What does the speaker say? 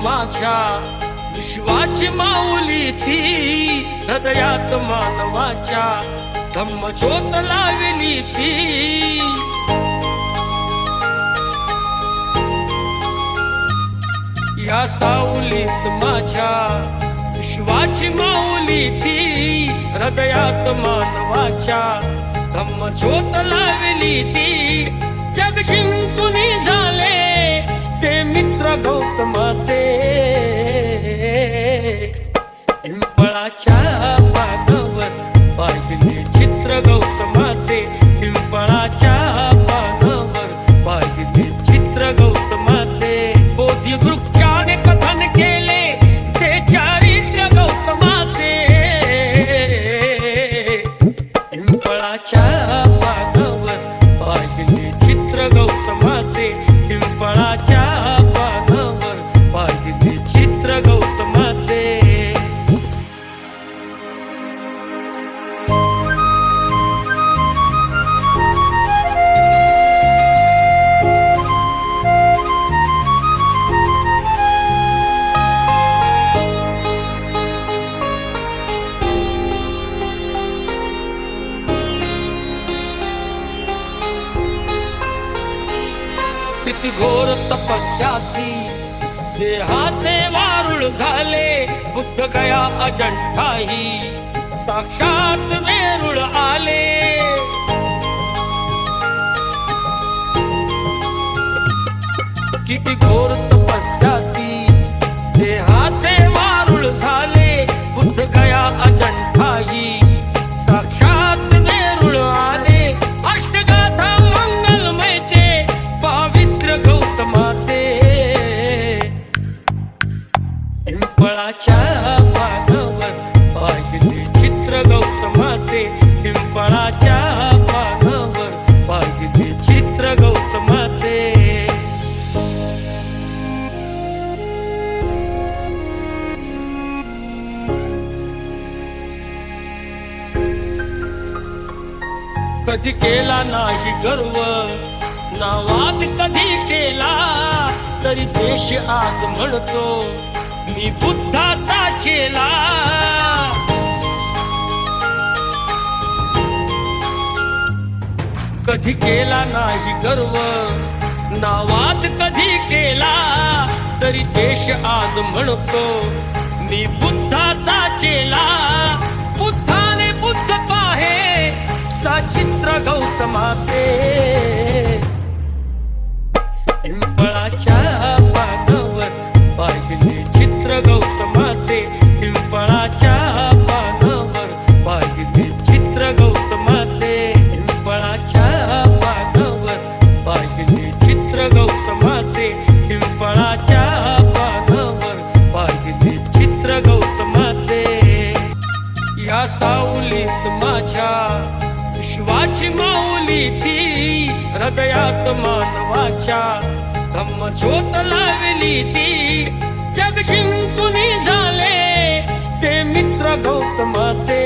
माझ्या विश्वाची माऊली ती हृदयात मानवाच्या धम्मज्योत लावली ती या सावलीत माझ्या विश्वाची माऊली ती हृदयात मानवाच्या धम्मज्योत लावली ती जग जिंकून झाले ते मित्र गौतमाचे पिंपळाच्या पानावर पाहिले चित्र गौतमाचे पिंपळाच्या पानावर पाहिले चित्र गौतमाचे बोधी वृक्षाने कथन केले ते चारित्र्य गौतमाचे पिंपळाच्या पानावर पाहिले चित्र गौतमाचे पिंपळाच्या पानावर पाहिले चित्र गौतमाचे किती घोर तपस्याती देहाचे वारुळ झाले बुद्ध गया अजंठाही साक्षात वेरूळ आले किती घोर तपस्याती देहाचे वारुळ झाले बुद्ध गया अजंठाही साक्षात वेरूळ आले अष्टगाथा मंगलमय ते पावित्र गौतमाचे पिंपळाच्या पानावर पाहिले चित्र गौतमाचे पिंपळाच्या पानावर पाहिले चित्र गौतमाचे कधी केला नाही गर्व ना वाद कधी केला तरी देश आज म्हणतो मी बुद्धाचा चेला कधी केला नाही गर्व ना वाद कधी केला तरी देश आज म्हणतो मी बुद्धाचा चेला बुद्धाने बुद्ध पाहे सचित्र गौतमाचे पिंपळाच्या पानावर पाहिले चित्र गौतमाचे पिंपळाच्या पानावर पाहिले चित्र गौतमाचे पिंपळाच्या पानावर पाहिले चित्र गौतमाचे पिंपळाच्या पानावर पाहिले चित्र गौतमाचे या सावलीत माझ्या विश्वाची माऊली ती हृदयात मानवाच्या धम्मज्योत लावली ती जग जिंकून झाले ते मित्र गौतमाचे